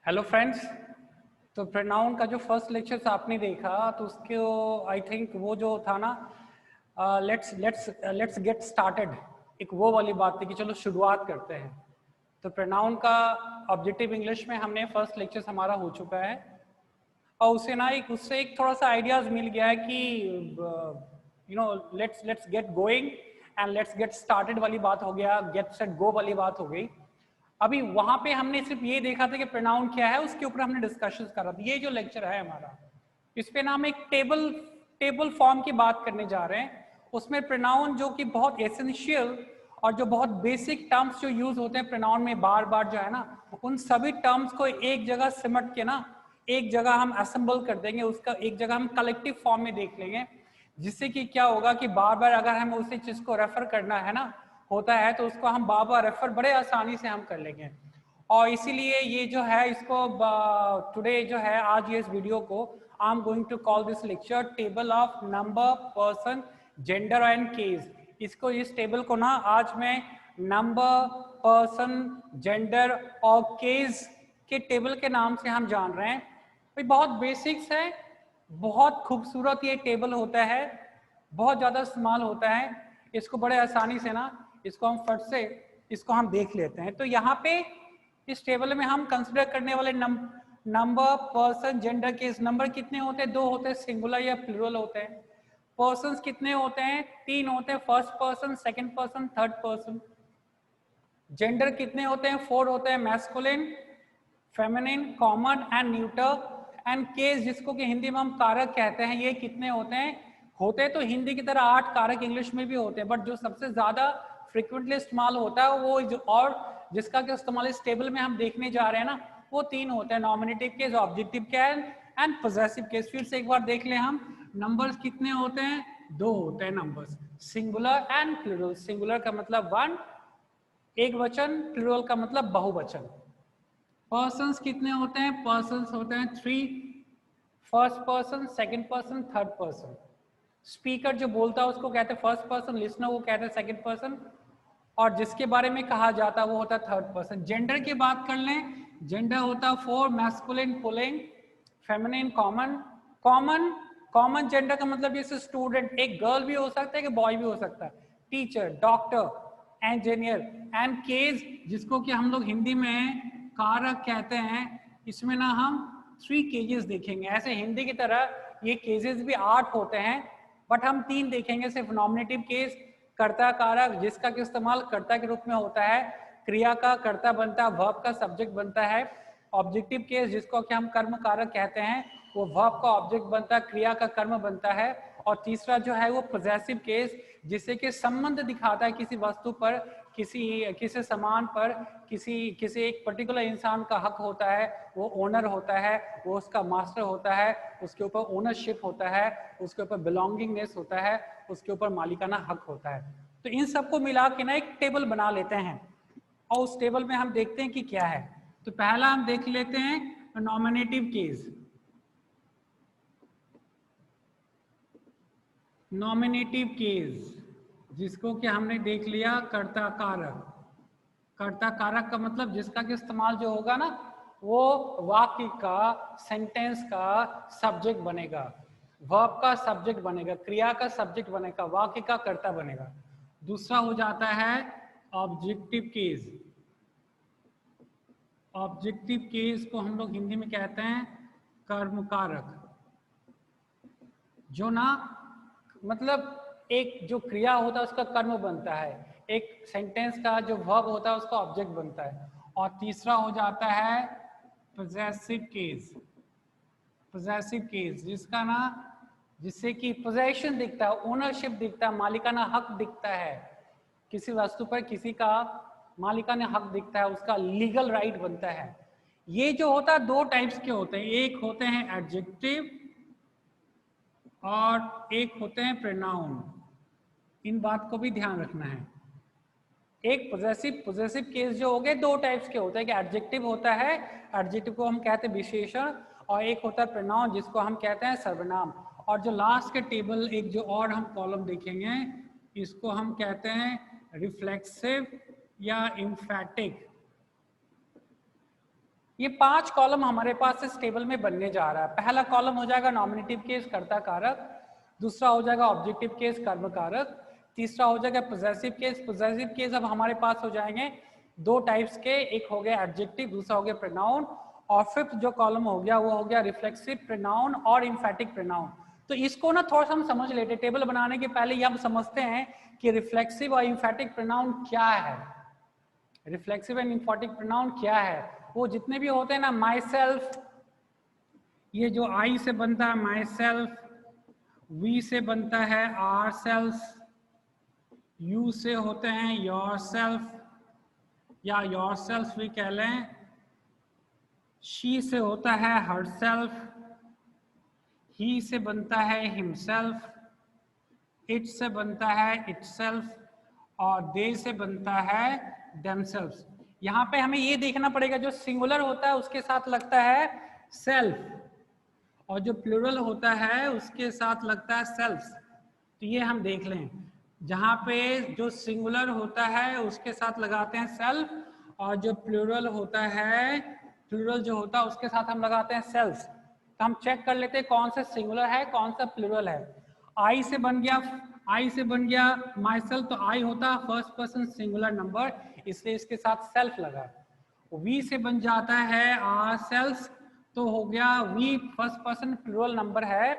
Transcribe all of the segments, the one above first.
Hello friends. तो pronoun का जो फर्स्ट लेक्चर आपने देखा तो उसके आई थिंक वो जो था ना, लेट्स गेट स्टार्टेड, एक वो वाली बात थी कि चलो शुरुआत करते हैं। तो प्रोनाउन का ऑब्जेक्टिव इंग्लिश में हमने फर्स्ट लेक्चर हमारा हो चुका है और उससे एक थोड़ा सा आइडियाज मिल गया है कि let's get going and let's get started वाली बात हो गया, गेट सेट गो वाली बात हो गई। अभी वहां पे हमने सिर्फ ये देखा था कि प्रोनाउन क्या है, उसके ऊपर हमने डिस्कशन करा था। ये जो लेक्चर है हमारा, इस पे ना हम एक टेबल फॉर्म की बात करने जा रहे हैं। उसमें प्रोनाउन जो कि बहुत एसेंशियल और जो बहुत बेसिक टर्म्स जो यूज होते हैं प्रोनाउन में बार बार जो है ना, उन सभी टर्म्स को एक जगह सिमट के ना एक जगह हम असेंबल कर देंगे, उसका एक जगह हम कलेक्टिव फॉर्म में देख लेंगे, जिससे कि क्या होगा कि बार बार अगर हमें उसी चीज को रेफर करना है ना होता है तो उसको हम बार बार रेफर बड़े आसानी से हम कर लेंगे। और इसीलिए ये जो है इसको टुडे जो है आज ये इस वीडियो को I am going to call this lecture table of number, person, gender and case. इसको इस टेबल को ना आज मैं नंबर, पर्सन, जेंडर और केस के टेबल के नाम से हम जान रहे हैं। भाई बहुत बेसिक्स है, बहुत खूबसूरत ये टेबल होता है, बहुत ज़्यादा इस्तेमाल होता है। इसको बड़े आसानी से ना इसको हम फट से इसको हम देख लेते हैं। तो यहाँ पे इस टेबल में हम कंसिडर करने वाले number, person, gender, case. Number कितने होते हैं? 2 होते हैं, सिंगुलर या प्लूरल होते हैं। पर्सन्स कितने होते हैं? 3 होते हैं, first person, second person, third person. Gender कितने होते हैं? 4 होते हैं, masculine, feminine, common and neuter. And case जिसको कि हिंदी में हम कारक कहते हैं, ये कितने होते हैं? होते तो हिंदी की तरह 8 कारक इंग्लिश में भी होते हैं, बट जो सबसे ज्यादा फ्रिक्वेंटली इस्तेमाल होता है वो जो और जिसका कि इस्तेमाल इस टेबल में हम देखने जा रहे हैं ना, वो 3 होते हैं, nominative case, objective case and possessive case. फिर से एक बार देख लें हम, नंबर्स कितने होते हैं? 2 होते हैं numbers, singular and plural. Singular का मतलब 1 एक वचन, प्लूरल का मतलब बहुवचन। पर्सन्स कितने होते हैं? पर्सन्स होते हैं 3, first person, second person, third person. Speaker जो बोलता है उसको कहते हैं फर्स्ट पर्सन, लिसनर को कहते हैं सेकंड पर्सन, और जिसके बारे में कहा जाता है वो होता है थर्ड पर्सन। जेंडर की बात कर लें, जेंडर होता है 4, masculine, pulling, feminine, common. Common common gender का मतलब जैसे स्टूडेंट, एक गर्ल भी हो सकता है कि बॉय भी हो सकता है, teacher, doctor, engineer. And case जिसको कि हम लोग हिंदी में कारक कहते हैं, इसमें ना हम 3 केजेस देखेंगे। ऐसे हिंदी की तरह ये केजेस भी 8 होते हैं, बट हम 3 देखेंगे सिर्फ। नॉमिनेटिव केस, कर्ता कारक जिसका कि इस्तेमाल कर्ता के रूप में होता है, क्रिया का कर्ता बनता है, वर्ब का सब्जेक्ट बनता है। ऑब्जेक्टिव केस जिसको कि हम कर्म कारक कहते हैं, वो वर्ब का ऑब्जेक्ट बनता है, क्रिया का कर्म बनता है। और तीसरा जो है वो पॉजेसिव केस, जिससे कि संबंध दिखाता है किसी वस्तु पर, किसी सामान पर, किसी एक पर्टिकुलर इंसान का हक होता है, वो ओनर होता है, वो उसका मास्टर होता है, उसके ऊपर ओनरशिप होता है, उसके ऊपर बिलोंगिंगनेस होता है, उसके ऊपर मालिकाना हक होता है। तो इन सबको मिला के ना एक टेबल बना लेते हैं और उस टेबल में हम देखते हैं कि क्या है। तो पहला हम देख लेते हैं नॉमिनेटिव केस। नॉमिनेटिव केस जिसको कि हमने देख लिया कर्ता कारक। कर्ता कारक का मतलब जिसका कि इस्तेमाल जो होगा ना वो वाक्य का, सेंटेंस का सब्जेक्ट बनेगा, वर्ब का सब्जेक्ट बनेगा, क्रिया का सब्जेक्ट बनेगा, वाक्य का कर्ता बनेगा। दूसरा हो जाता है ऑब्जेक्टिव केस। ऑब्जेक्टिव केस को हम लोग हिंदी में कहते हैं कर्म कारक, जो ना मतलब एक जो क्रिया होता है उसका कर्म बनता है, एक सेंटेंस का जो वर्ब होता है उसका ऑब्जेक्ट बनता है। और तीसरा हो जाता है पोजेसिव केस। पोजेसिव केस जिसका ना जिससे कि पोजेशन दिखता है, ओनरशिप दिखता है, मालिकाना हक दिखता है, किसी वस्तु पर किसी का मालिकाना हक दिखता है, उसका लीगल राइट बनता है। ये जो होता है 2 टाइप्स के होते हैं, एक होते हैं एडजेक्टिव और एक होते हैं प्रोनाउन। इन बात को भी ध्यान रखना है। एक पॉजेसिव केस जो हो गए 2 टाइप्स के होते हैं, कि एडजेक्टिव होता है, एडजेक्टिव को हम कहते हैं विशेषण, और एक होता है प्रोनाउन जिसको हम कहते हैं सर्वनाम। और जो लास्ट के टेबल एक जो और हम कॉलम देखेंगे, इसको हम कहते हैं रिफ्लेक्सिव या इम्फैटिक। ये 5 कॉलम हमारे पास इस टेबल में बनने जा रहा है। पहला कॉलम हो जाएगा नॉमिनेटिव केस कर्ता कारक, दूसरा हो जाएगा ऑब्जेक्टिव केस कर्म कारक, तीसरा हो जाएगा पोजेसिव केस। पोजेसिव केस अब हमारे पास हो जाएंगे 2 टाइप्स के, एक हो गया एडजेक्टिव, दूसरा हो गया प्रोनाउन, और फिफ्थ जो कॉलम हो गया वो हो गया रिफ्लेक्सिव प्रोनाउन और एम्फैटिक प्रोनाउन। तो इसको ना थोड़ा सा हम समझ लेते हैं। टेबल बनाने के पहले ये हम समझते हैं कि रिफ्लेक्सिव और एम्फैटिक प्रोनाउन क्या है। रिफ्लेक्सिव एंड एम्फैटिक प्रोनाउन क्या है? वो जितने भी होते हैं ना, माई सेल्फ, ये जो आई से बनता है माई सेल्फ, वी से बनता है आर सेल्फ, यू से होते हैं योर सेल्फ या योर सेल्फ भी कह लें, शी से होता है हर सेल्फ, ही से बनता है हिमसेल्फ, इट से बनता है इटसेल्फ, और दे से बनता है देमसेल्फ। यहाँ पे हमें ये देखना पड़ेगा, जो सिंगुलर होता है उसके साथ लगता है सेल्फ, और जो प्लूरल होता है उसके साथ लगता है सेल्फ। तो ये हम देख लें, जहाँ पे जो सिंगुलर होता है उसके साथ लगाते हैं सेल्फ, और जो प्लूरल होता है, प्लूरल जो होता है उसके साथ हम लगाते हैं सेल्फ। तो हम चेक कर लेते हैं कौन सा सिंगुलर है कौन सा प्लूरल है। आई से बन गया माई सेल्फ, तो आई होता है फर्स्ट पर्सन सिंगुलर नंबर, इसलिए इसके साथ सेल्फ लगा। वी से बन जाता है आर सेल्फ, तो हो गया we first person plural number है,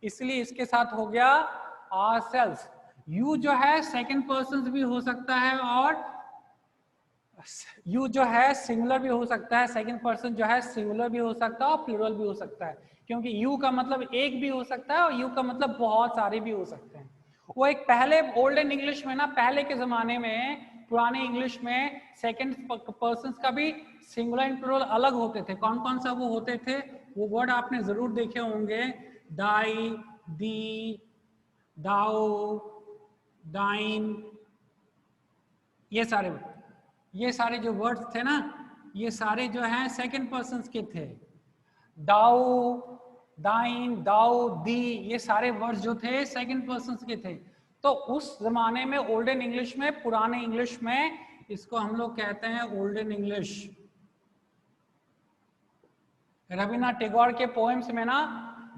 इसलिए इसके साथ हो गया आर सेल्फ। यू जो है सेकंड पर्सन भी हो सकता है, और यू जो है सिंगुलर भी हो सकता है, सेकंड पर्सन जो है सिंगुलर भी हो सकता है और प्लूरल भी हो सकता है, क्योंकि यू का मतलब एक भी हो सकता है और यू का मतलब बहुत सारे भी हो सकते हैं। वो एक पहले ओल्डन इंग्लिश में ना, पहले के जमाने में, पुराने इंग्लिश में सेकंड पर्सन का भी सिंगुलर एंड प्लूरल अलग होते थे। कौन कौन सा वो होते थे, वो वर्ड आपने जरूर देखे होंगे, डाई, दी, दाओ, डाइन, ये सारे जो वर्ड्स थे ना, ये सारे जो हैं सेकंड पर्सन के थे। दाऊ, दाइन, दाऊ, दी, ये सारे वर्ड्स जो थे सेकंड पर्सन के थे। तो उस जमाने में ओल्डन इंग्लिश में, पुराने इंग्लिश में, इसको हम लोग कहते हैं ओल्डन इंग्लिश। रविन्द्रनाथ टैगोर के पोएम्स में ना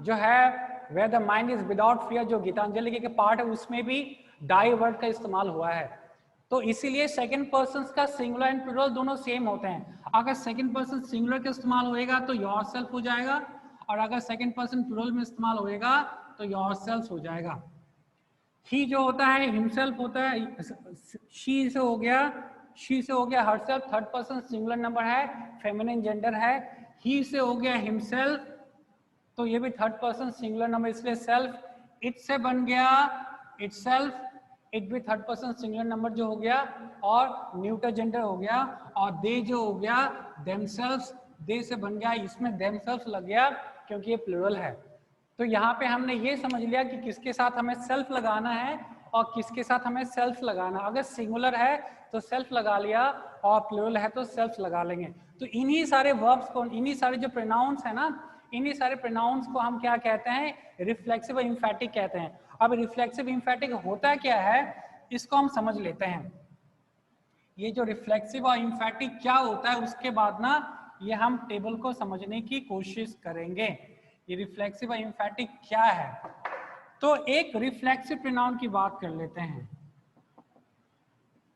जो है where the mind is without fear, जो गीतांजलि के पार्ट है, उसमें भी डाई वर्ड का इस्तेमाल हुआ है। तो इसीलिए सेकंड पर्सन का सिंगुलर एंड प्लूरल दोनों सेम होते हैं। अगर सेकंड पर्सन सिंगुलर का इस्तेमाल होएगा तो योर सेल्फ हो जाएगा, और अगर सेकंड पर्सन प्लूरल में इस्तेमाल होएगा तो योर सेल्फ हो जाएगा। ही जो होता है हिमसेल्फ होता है, शी से हो गया her self, third person singular number है, फेमिनिन जेंडर है। ही से हो गया हिमसेल्फ, तो ये भी थर्ड पर्सन सिंगुलर नंबर, इसलिए सेल्फ। इट से बन गया इटसेल्फ, इट भी थर्ड पर्सन सिंगुलर नंबर जो हो गया, और न्यूटर जेंडर हो गया। और दे जो हो गया देमसेल्व्स, दे से बन गया, इसमें देमसेल्व्स लग गया क्योंकि ये प्लूरल है। तो यहाँ पे हमने ये समझ लिया कि किसके साथ हमें सेल्फ लगाना है और किसके साथ हमें सेल्फ लगाना। अगर सिंगुलर है तो सेल्फ लगा लिया, और प्लूरल है तो सेल्फ लगा लेंगे। तो इन्हीं सारे वर्ब्स को, इन्हीं सारे जो प्रोनाउंस है ना, इन्हीं सारे प्रोनाउंस को हम क्या कहते हैं, रिफ्लेक्सिव और एम्फैटिक कहते हैं। अब रिफ्लेक्सिव एम्फैटिक होता क्या है, इसको हम समझ लेते हैं। ये जो रिफ्लेक्सिव और एम्फैटिक क्या होता है, उसके बाद ना ये हम टेबल को समझने की कोशिश करेंगे। ये रिफ्लेक्सिव और एम्फैटिक क्या है, तो एक रिफ्लेक्सिव प्रोनाउन की बात कर लेते हैं।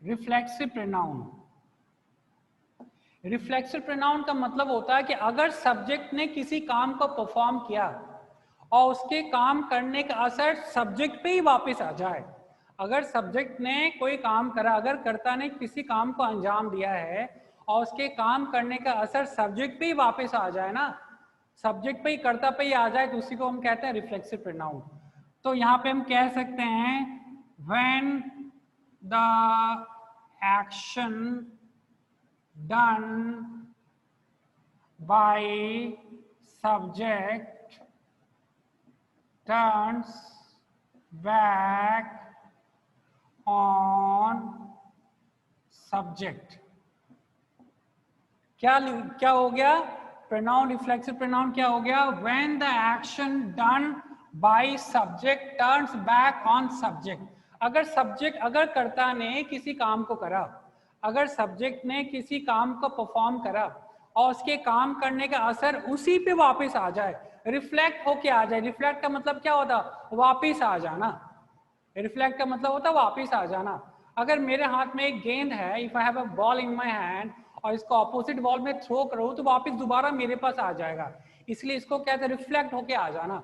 रिफ्लेक्सिव प्रोनाउन, रिफ्लेक्सिव प्रोनाउन का मतलब होता है कि अगर सब्जेक्ट ने किसी काम को परफॉर्म किया और उसके काम करने का असर सब्जेक्ट पे ही वापस आ जाए। अगर सब्जेक्ट ने कोई काम करा, अगर कर्ता ने किसी काम को अंजाम दिया है और उसके काम करने का असर सब्जेक्ट पे ही वापस आ जाए ना, सब्जेक्ट पे ही, कर्ता पे ही आ जाए, तो उसी को हम कहते हैं रिफ्लेक्सिव प्रोनाउन। तो यहाँ पे हम कह सकते हैं when the action done by subject turns back on subject। क्या हो गया, प्रोनाउन, रिफ्लेक्सिव प्रोनाउन क्या हो गया, when the action done by subject turns back on subject। अगर कर्ता ने किसी काम को करा, अगर सब्जेक्ट ने किसी काम को परफॉर्म करा और उसके काम करने का असर उसी पे वापस आ जाए, रिफ्लेक्ट होके आ जाए। रिफ्लेक्ट का मतलब क्या होता? वापस आ जाना। रिफ्लेक्ट का मतलब होता है वापस आ जाना। अगर मेरे हाथ में एक गेंद है, if I have a ball in my hand, और इसको ऑपोजिट बॉल में थ्रो करो तो वापस दोबारा मेरे पास आ जाएगा, इसलिए इसको कहते हैं रिफ्लेक्ट होके आ जाना।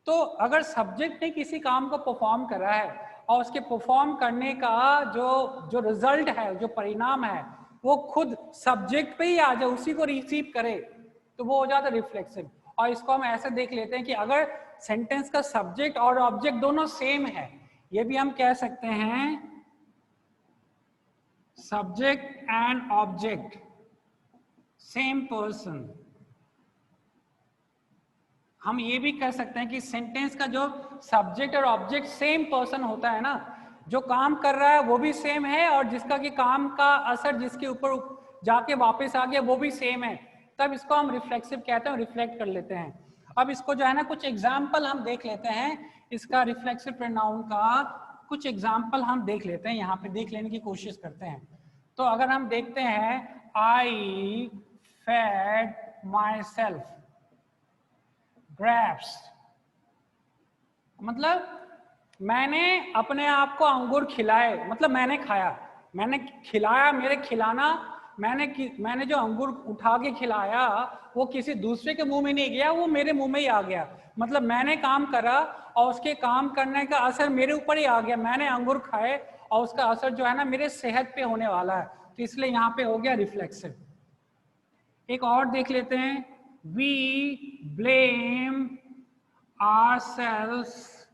तो अगर सब्जेक्ट ने किसी काम को परफॉर्म करा है और उसके परफॉर्म करने का जो रिजल्ट है, जो परिणाम है, वो खुद सब्जेक्ट पे ही आ जाए, उसी को रिसीव करे, तो वो हो जाता है रिफ्लेक्सिव। और इसको हम ऐसे देख लेते हैं कि अगर सेंटेंस का सब्जेक्ट और ऑब्जेक्ट दोनों सेम है, ये भी हम कह सकते हैं subject and object same person. हम ये भी कह सकते हैं कि सेंटेंस का जो सब्जेक्ट और ऑब्जेक्ट सेम पर्सन होता है ना, जो काम कर रहा है वो भी सेम है, और जिसका कि काम का असर जिसके ऊपर जाके वापस आ गया वो भी सेम है, तब इसको हम रिफ्लेक्सिव कहते हैं, रिफ्लेक्ट कर लेते हैं। अब इसको जो है ना कुछ एग्जाम्पल हम देख लेते हैं, इसका रिफ्लेक्सिव प्रोनाउन का कुछ एग्जाम्पल हम देख लेते हैं, यहाँ पे देख लेने की कोशिश करते हैं। तो अगर हम देखते हैं, आई फेड माई सेल्फ ग्रेप्स, मतलब मैंने अपने आप को अंगूर खिलाए, मतलब मैंने खाया, मैंने खिलाया, मेरे खिलाना, मैंने जो अंगूर उठा के खिलाया वो किसी दूसरे के मुंह में नहीं गया, वो मेरे मुंह में ही आ गया। मतलब मैंने काम करा और उसके काम करने का असर मेरे ऊपर ही आ गया, मैंने अंगूर खाए और उसका असर जो है ना मेरे सेहत पे होने वाला है, तो इसलिए यहाँ पे हो गया रिफ्लेक्सिव। एक और देख लेते हैं, we blame ourselves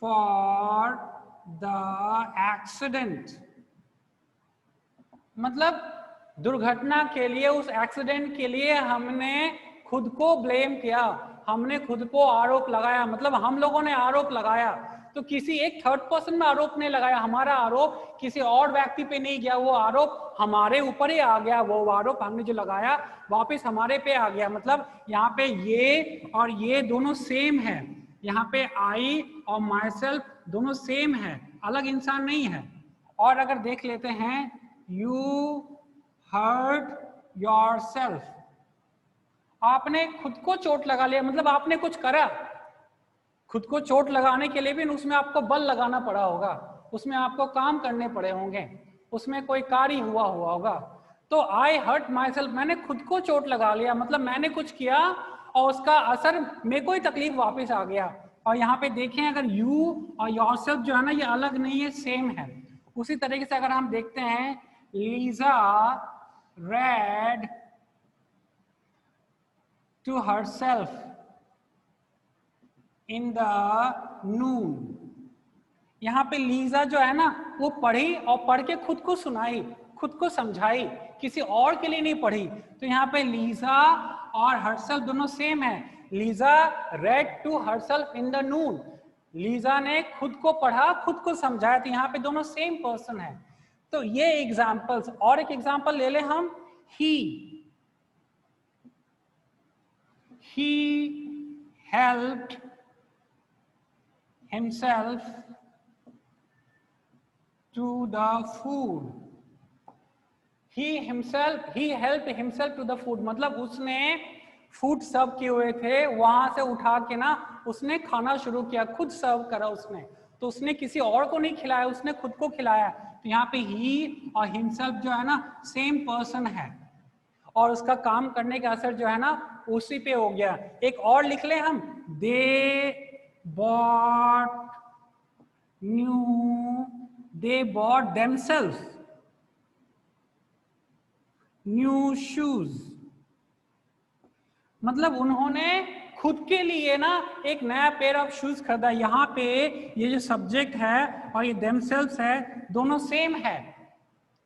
for the accident, मतलब दुर्घटना के लिए, उस एक्सीडेंट के लिए हमने खुद को ब्लेम किया, हमने खुद को आरोप लगाया, मतलब हम लोगों ने आरोप लगाया, तो किसी एक थर्ड पर्सन में आरोप नहीं लगाया, हमारा आरोप किसी और व्यक्ति पे नहीं गया, वो आरोप हमारे ऊपर ही आ गया, वो आरोप हमने जो लगाया वापस हमारे पे आ गया। मतलब यहाँ पे ये और ये दोनों सेम है, यहाँ पे आई और माई सेल्फ दोनों सेम है, अलग इंसान नहीं है। और अगर देख लेते हैं, यू हर्ट योर सेल्फ, आपने खुद को चोट लगा लिया, मतलब आपने कुछ करा, खुद को चोट लगाने के लिए भी उसमें आपको बल लगाना पड़ा होगा, उसमें आपको काम करने पड़े होंगे, उसमें कोई कार्य हुआ होगा। तो आई हर्ट माई सेल्फ, मैंने खुद को चोट लगा लिया, मतलब मैंने कुछ किया और उसका असर मेरे को ही तकलीफ वापस आ गया। और यहाँ पे देखें, अगर यू और योरसेल्फ जो है ना ये अलग नहीं है, सेम है। उसी तरीके से अगर हम देखते हैं, Lisa read to herself in the noon, यहाँ पे लीजा जो है ना वो पढ़ी और पढ़ के खुद को सुनाई, खुद को समझाई, किसी और के लिए नहीं पढ़ी। तो यहाँ पे लीजा और हरसेल्फ दोनों सेम है। Lisa read to herself in the noon, Lisa ने खुद को पढ़ा, खुद को समझाया, तो यहाँ पे दोनों सेम पर्सन है। तो ये एग्जाम्पल्स, और एक एग्जाम्पल ले लें हम, he helped himself to the food, he helped himself to the food, मतलब उसने फूड सर्व किए हुए थे, वहां से उठा के ना उसने खाना शुरू किया, खुद सर्व करा उसने, तो उसने किसी और को नहीं खिलाया, उसने खुद को खिलाया। तो यहाँ पे ही और हिमसेल्फ जो है ना सेम पर्सन है, और उसका काम करने का असर जो है ना उसी पे हो गया। एक और लिख ले हम, दे bought themselves new shoes, मतलब उन्होंने खुद के लिए ना एक नया पेयर ऑफ शूज खरीदा। यहाँ पे ये जो सब्जेक्ट है और ये themselves है, दोनों सेम है,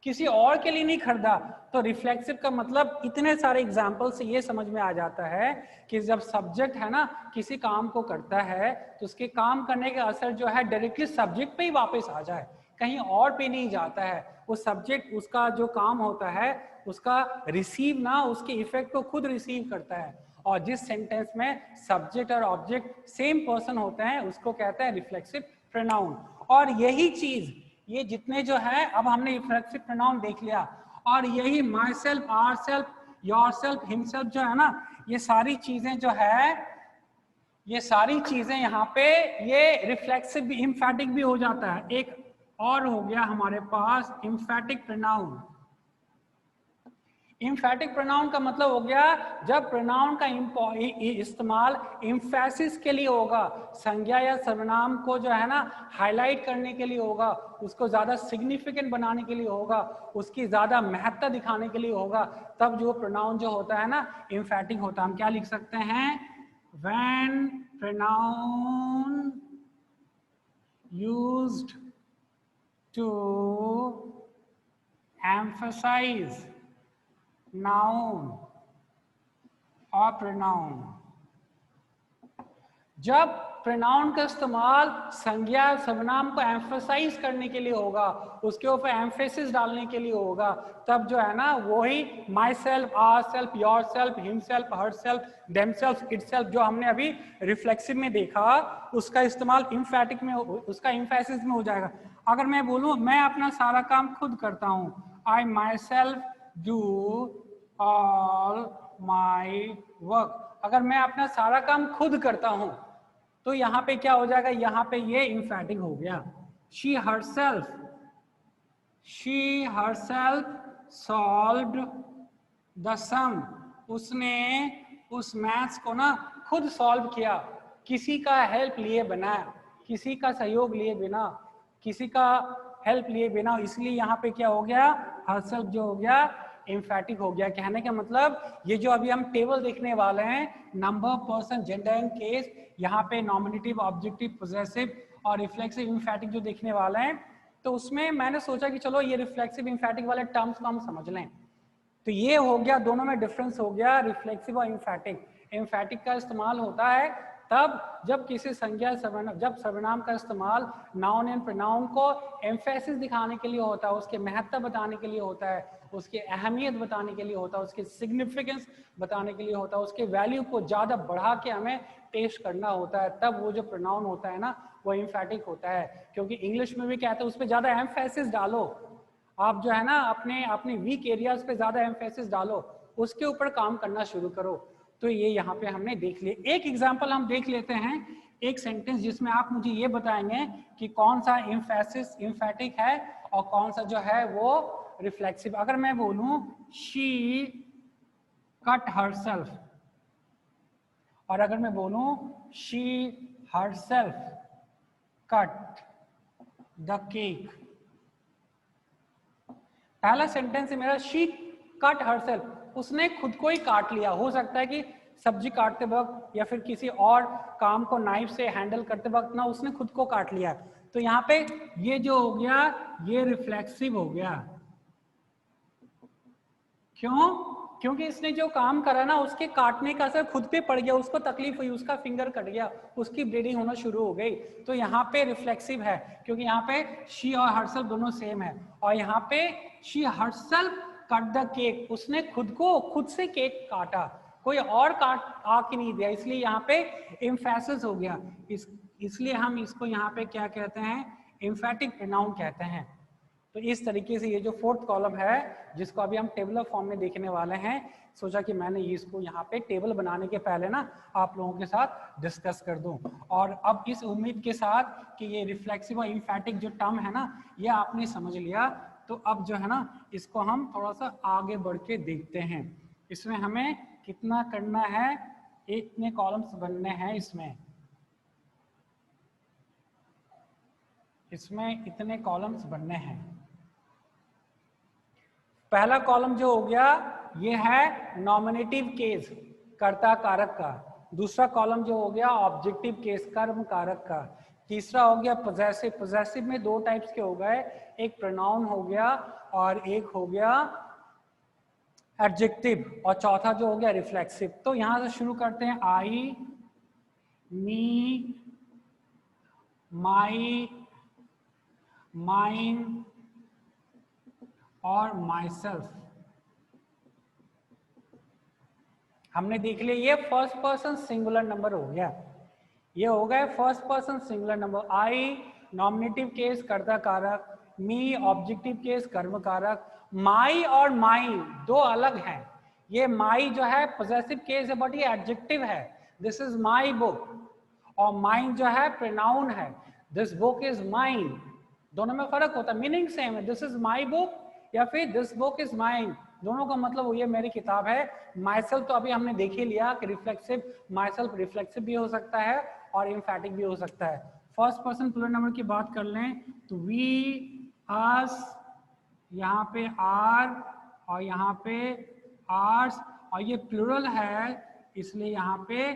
किसी और के लिए नहीं खरीदा। तो रिफ्लेक्सिव का मतलब इतने सारे एग्जाम्पल से ये समझ में आ जाता है कि जब सब्जेक्ट है ना किसी काम को करता है तो उसके काम करने का असर जो है डायरेक्टली सब्जेक्ट पे ही वापस आ जाए, कहीं और पे नहीं जाता है। वो सब्जेक्ट उसका जो काम होता है उसका रिसीव ना उसके इफेक्ट को खुद रिसीव करता है, और जिस सेंटेंस में सब्जेक्ट और ऑब्जेक्ट सेम पर्सन होते हैं उसको कहते हैं रिफ्लेक्सिव प्रोनाउन। और यही चीज ये जितने जो है, अब हमने रिफ्लेक्सिव प्रोनाउन देख लिया, और यही myself, ourself, yourself, himself जो है ना, ये सारी चीजें जो है, ये सारी चीजें यहाँ पे ये रिफ्लेक्सिव भी, इम्फेटिक भी हो जाता है। एक और हो गया हमारे पास इम्फेटिक प्रोनाउन। इम्फेटिक प्रोनाउन का मतलब हो गया जब प्रोनाउन का इस्तेमाल इम्फेसिस के लिए होगा, संज्ञा या सर्वनाम को जो है ना हाईलाइट करने के लिए होगा, उसको ज्यादा सिग्निफिकेंट बनाने के लिए होगा, उसकी ज्यादा महत्ता दिखाने के लिए होगा, तब जो प्रोनाउन जो होता है ना इम्फेटिक होता है। हम क्या लिख सकते हैं, when pronoun used to emphasize noun और प्रोनाउन। जब प्रोनाउन का इस्तेमाल संज्ञा सर्वनाम को एम्फसाइज करने के लिए होगा, उसके ऊपर एम्फेसिस डालने के लिए होगा, तब जो है ना वही myself, ourself, yourself, himself, herself, themself, itself जो हमने अभी रिफ्लेक्सिव में देखा, उसका इस्तेमाल इम्फेटिक में, उसका एम्फेसिस में हो जाएगा। अगर मैं बोलूं मैं अपना सारा काम खुद करता हूं, I myself do all my work, अगर मैं अपना सारा काम खुद करता हूं तो यहां पे क्या हो जाएगा, यहां पे ये इम्फेटिक हो गया। शी हरसेल्फ सॉल्व्ड द सम, उसने उस मैथ्स को ना खुद सॉल्व किया, किसी का हेल्प लिए बनाया, किसी का सहयोग लिए बिना, किसी का हेल्प लिए बिना, इसलिए यहाँ पे क्या हो गया, हरसेल्फ जो हो गया एम्फेटिक हो गया। कहने का मतलब ये जो अभी हम टेबल देखने वाले हैं, number, person, gender and case, यहाँ पे नॉमिनेटिव, ऑब्जेक्टिव, पोजेसिव और रिफ्लेक्सिव एम्फेटिक जो देखने वाले हैं, तो उसमें मैंने सोचा कि चलो ये रिफ्लेक्सिव एम्फेटिक वाले टर्म्स को हम समझ लें। तो ये हो गया, दोनों में डिफरेंस हो गया, रिफ्लेक्सिव और एम्फेटिक। एम्फेटिक का इस्तेमाल होता है तब जब किसी संज्ञा सर्वनाम, जब सर्वनाम का इस्तेमाल नाउन एंड प्रोनाउन को एम्फेसिस दिखाने के लिए होता है, उसके महत्व बताने के लिए होता है, उसकी अहमियत बताने के लिए होता है, उसकी सिग्निफिकेंस बताने के लिए होता है, उसके वैल्यू को ज़्यादा बढ़ा के हमें पेश करना होता है, तब वो जो प्रोनाउन होता है ना वो एम्फेटिक होता है। क्योंकि इंग्लिश में भी कहते हैं उस पर ज़्यादा एम्फेसिस डालो, आप जो है ना अपने वीक एरियाज पे ज़्यादा एम्फेसिस डालो, उसके ऊपर काम करना शुरू करो। तो ये यहाँ पे हमने देख लिया। एक एग्जाम्पल हम देख लेते हैं, एक सेंटेंस जिसमें आप मुझे ये बताएंगे कि कौन सा एम्फेसिस एम्फेटिक है और कौन सा जो है वो रिफ्लेक्सिव। अगर मैं बोलूं शी कट हरसेल्फ, और अगर मैं बोलूं she herself cut the cake, पहला सेंटेंस है मेरा शी कट हरसेल्फ, उसने खुद को ही काट लिया। हो सकता है कि सब्जी काटते वक्त या फिर किसी और काम को नाइफ से हैंडल करते वक्त ना उसने खुद को काट लिया। तो यहाँ पे ये जो हो गया ये रिफ्लेक्सिव हो गया। क्यों? क्योंकि इसने जो काम करा ना उसके काटने का असर खुद पे पड़ गया, उसको तकलीफ हुई, उसका फिंगर कट गया, उसकी ब्लीडिंग होना शुरू हो गई। तो यहाँ पे रिफ्लेक्सिव है क्योंकि यहाँ पे शी और हरसेल्फ दोनों सेम है, और यहाँ पे she herself cut the cake, उसने खुद से केक काटा, कोई और काट आके नहीं दिया, इसलिए यहाँ पे एम्फेसिस हो गया। इसलिए हम इसको यहाँ पे क्या कहते हैं, एम्फेटिक प्रोनाउन कहते हैं। तो इस तरीके से ये जो फोर्थ कॉलम है जिसको अभी हम टेबलर फॉर्म में देखने वाले हैं, सोचा कि मैंने इसको यहाँ पे टेबल बनाने के पहले ना आप लोगों के साथ डिस्कस कर दूं। और अब इस उम्मीद के साथ कि ये रिफ्लेक्सिव और एम्फेटिक जो टर्म है ना ये आपने समझ लिया, तो अब जो है ना इसको हम थोड़ा सा आगे बढ़ के देखते हैं। इसमें हमें कितना करना है, इतने कॉलम्स बनने हैं, इसमें इतने कॉलम्स बनने हैं। पहला कॉलम जो हो गया ये है नॉमिनेटिव केस, कर्ता कारक का। दूसरा कॉलम जो हो गया ऑब्जेक्टिव केस, कर्म कारक का। तीसरा हो गया पोजेसिव। पोजेसिव में दो टाइप्स के हो गए, एक प्रोनाउन हो गया और एक हो गया एडजेक्टिव, और चौथा जो हो गया रिफ्लेक्सिव। तो यहां से शुरू करते हैं, आई, मी, माई, माइन और माई सेल्फ। हमने देख लिया ये फर्स्ट पर्सन सिंगुलर नंबर हो गया, ये हो गए फर्स्ट पर्सन सिंगुलर नंबर। आई नॉमिनेटिव केस कर्ता कारक, मी ऑब्जेक्टिव केस कर्म कारक, माई और माइन दो अलग हैं। ये माई जो है पोजेसिव केस है बट ये एडजेक्टिव है, दिस इज माई बुक। और माइन जो है प्रोनाउन है, दिस बुक इज माइन। दोनों में फर्क होता है, मीनिंग सेम है, दिस इज माई बुक या फिर दिस बुक इज माइन, दोनों का मतलब ये मेरी किताब है। माइसेल्फ तो अभी हमने देख ही लिया कि रिफ्लेक्सिव, माइसेल्फ रिफ्लेक्सिव भी हो सकता है और एम्फैटिक भी हो सकता है। फर्स्ट पर्सन प्लूरल नंबर की बात कर लें तो वी, अस, यहाँ पे आर और यहाँ पे आर्स, और ये प्लूरल है इसलिए यहाँ पे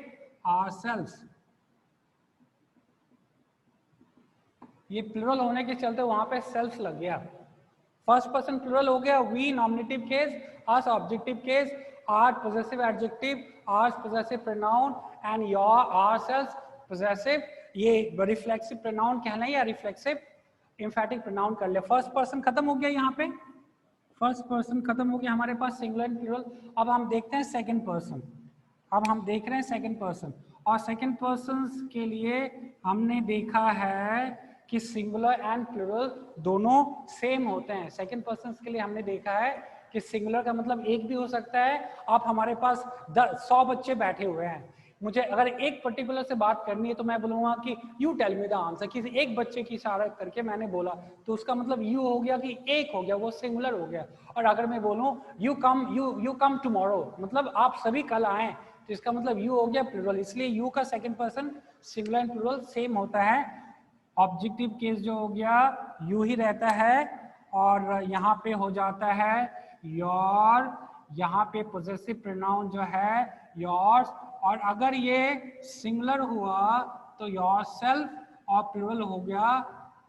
आवरसेल्व्स। ये प्लूरल होने के चलते वहां पे सेल्फ लग गया। फर्स्ट पर्सन प्लूरल हो गया, we nominative case, us objective case, our possessive adjective, ours possessive pronoun and your, ourselves possessive. ये रिफ्लेक्सिव प्रोनाउन कहना है या रिफ्लेक्सिव एम्फैटिक प्रोनाउन कर ले। फर्स्ट पर्सन खत्म हो गया, यहाँ पे फर्स्ट पर्सन खत्म हो गया हमारे पास सिंगुलर एंड प्लूरल। अब हम देखते हैं सेकंड पर्सन। अब हम देख रहे हैं सेकंड पर्सन, और सेकंड पर्सन के लिए हमने देखा है कि सिंगुलर एंड प्लूरल दोनों सेम होते हैं। सेकंड पर्सन के लिए हमने देखा है कि सिंगुलर का मतलब एक भी हो सकता है। आप हमारे पास 100 बच्चे बैठे हुए हैं, मुझे अगर एक पर्टिकुलर से बात करनी है तो मैं बोलूंगा कि you tell me the answer, किसी एक बच्चे की इशारा करके मैंने बोला तो उसका मतलब यू हो गया कि एक हो गया, वो सिंगुलर हो गया। और अगर मैं बोलूं यू कम टुमारो, मतलब आप सभी कल आए, तो इसका मतलब यू हो गया प्लूरल। इसलिए यू का second person singular and plural same होता है। ऑब्जेक्टिव केस जो हो गया यू ही रहता है, और यहाँ पे हो जाता है योर, यहाँ पे पोजेसिव प्रोनाउन जो है योर्स, और अगर ये सिंगुलर हुआ तो योरसेल्फ, और प्लूरल हो गया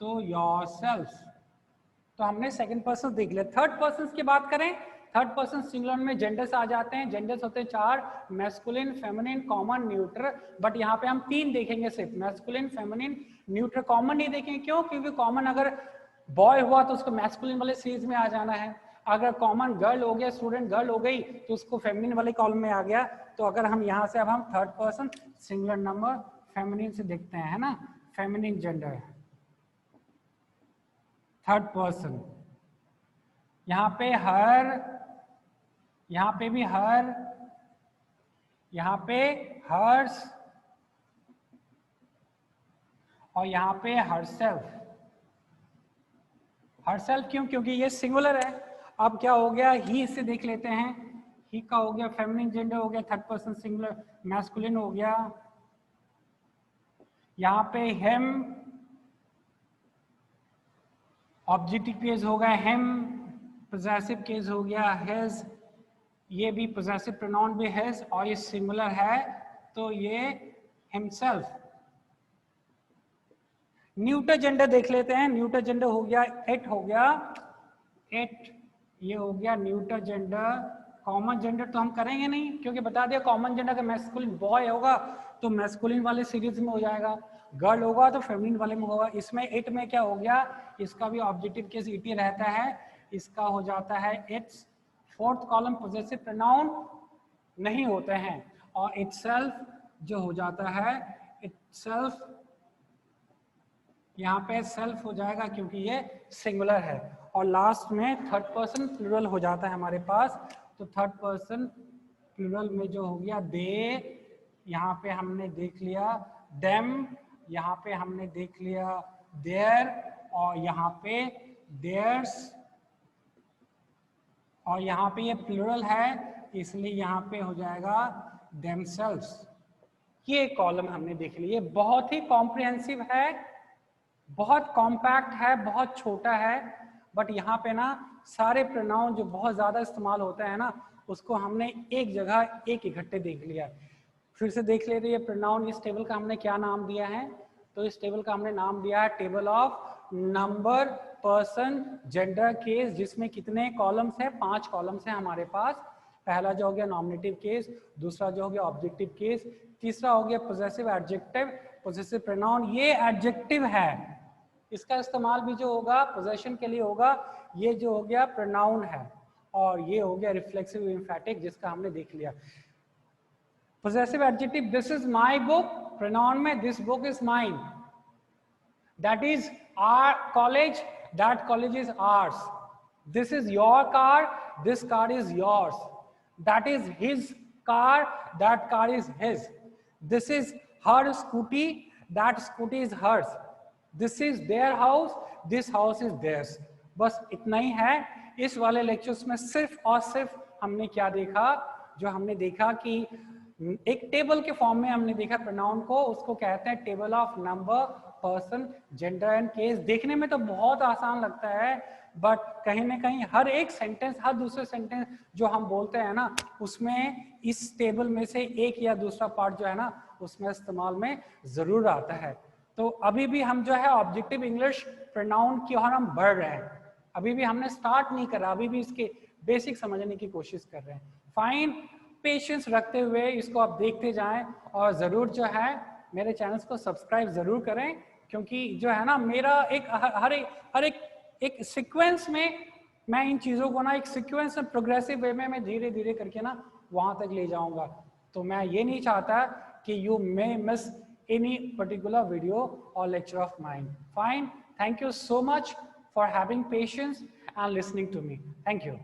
तो योरसेल्व्स। तो हमने सेकंड पर्सन देख लिया। थर्ड पर्सन की बात करें, थर्ड पर्सन सिंगुलर में जेंडर्स आ जाते हैं। जेंडर्स होते हैं 4, masculine, feminine, common, neutral. But यहाँ पे हम 3 देखेंगे सिर्फ, मैस्कुलिन, फेमिनिन, न्यूट्रल। कॉमन नहीं देखेंगे, क्यों? क्योंकि कॉमन अगर बॉय हुआ तो उसको मैस्कुलिन वाले सीरीज में आ जाना है, अगर कॉमन गर्ल हो गया, स्टूडेंट गर्ल हो गई, तो उसको फेमिनिन वाले कॉलम में आ गया। तो अगर हम यहाँ से अब हम third person singular number feminine से देखते हैं, है ना, फेमिनिन जेंडर थर्ड पर्सन। यहाँ पे हर, यहाँ पे भी हर, यहाँ पे हर्स, और यहाँ पे हरसेल्फ। हरसेल्फ क्यों? क्योंकि ये सिंगुलर है। अब क्या हो गया, ही से देख लेते हैं। ही का हो गया फेमिनिन जेंडर हो गया, थर्ड पर्सन सिंगुलर, मैस्कुलिन हो गया। यहाँ पे हिम ऑब्जेक्टिव केस हो गया, हिम पोजेसिव केस हो गया हिज, ये भी पोजेसिव प्रोनाउन भी हिज, और ये सिंगुलर है तो ये हिमसेल्फ। न्यूटर जेंडर देख लेते हैं। न्यूटर जेंडर हो गया इट, हो गया इट, ये हो गया न्यूटर जेंडर। कॉमन जेंडर तो हम करेंगे नहीं, क्योंकि बता दिया कॉमन जेंडर का मैस्कुलिन बॉय होगा तो मैस्कुलिन वाले सीरीज में हो जाएगा, गर्ल होगा तो फेमिनिन वाले में होगा। इसमें इट में क्या हो गया, इसका भी ऑब्जेक्टिव केस इट ही रहता है, इसका हो जाता है it's. Fourth column possessive pronoun नहीं होते हैं, और इटसेल्फ जो हो जाता है इटसेल्फ, यहाँ पे सेल्फ हो जाएगा क्योंकि ये सिंगुलर है। और लास्ट में थर्ड पर्सन प्लूरल हो जाता है हमारे पास। तो थर्ड पर्सन प्लूरल में जो हो गया दे, यहाँ पे हमने देख लिया देम, यहाँ पे हमने देख लिया देयर, और यहाँ पे देयर्स, और यहाँ पे ये प्लूरल है इसलिए यहाँ पे हो जाएगा देमसेल्व्स। ये कॉलम हमने देख लिया, बहुत ही कॉम्प्रिहेंसिव है, बहुत कॉम्पैक्ट है, बहुत छोटा है, बट यहाँ पे ना सारे प्रोनाउन जो बहुत ज्यादा इस्तेमाल होते हैं ना, उसको हमने एक जगह एक इकट्ठे देख लिया। फिर से देख लेते हैं ये प्रोनाउन, इस टेबल का हमने क्या नाम दिया है, तो इस टेबल का हमने नाम दिया है table of number, person, gender, case, जिसमें कितने कॉलम्स हैं, 5 कॉलम्स हैं हमारे पास। पहला जो हो गया नॉमिनेटिव केस, दूसरा जो हो गया ऑब्जेक्टिव केस, तीसरा हो गया पोजेसिव एडजेक्टिव, पोजेसिव प्रोनाउन। ये एडजेक्टिव है, इसका इस्तेमाल भी जो होगा पोजेशन के लिए होगा। ये जो हो गया प्रोनाउन है, और ये हो गया रिफ्लेक्सिव एम्फैटिक जिसका हमने देख लिया। Possessive adjective, this is my book, pronoun में this book is mine, that is our college, that college is ours. This is your car, this car is yours. That is his car, that car is his. This is her scooty, that scooty is hers. This is their house, this house is theirs. बस इतना ही है. इस वाले lectures में सिर्फ और सिर्फ हमने क्या देखा, जो हमने देखा कि एक टेबल के फॉर्म में हमने देखा प्रोनाउन को, उसको कहते हैं table of number, person, gender and case. देखने में तो बहुत आसान लगता है, बट कहीं ना कहीं हर एक सेंटेंस, हर दूसरे सेंटेंस जो हम बोलते हैं ना, उसमें इस टेबल में से एक या दूसरा पार्ट जो है ना, उसमें इस्तेमाल में जरूर आता है. तो अभी भी हम जो है ऑब्जेक्टिव इंग्लिश प्रोनाउन की ओर हम बढ़ रहे हैं. अभी भी हमने स्टार्ट नहीं करा, अभी भी इसके बेसिक समझने की कोशिश कर रहे हैं. फाइन, पेशेंस रखते हुए इसको आप देखते जाएं, और ज़रूर जो है मेरे चैनल्स को सब्सक्राइब ज़रूर करें, क्योंकि जो है ना मेरा एक हर एक सीक्वेंस में मैं इन चीज़ों को ना एक सीक्वेंस में प्रोग्रेसिव वे में मैं धीरे धीरे करके ना वहाँ तक ले जाऊँगा. तो मैं ये नहीं चाहता कि you may miss any particular video or lecture of mine. Fine. Thank you so much for having patience and listening to me. Thank you.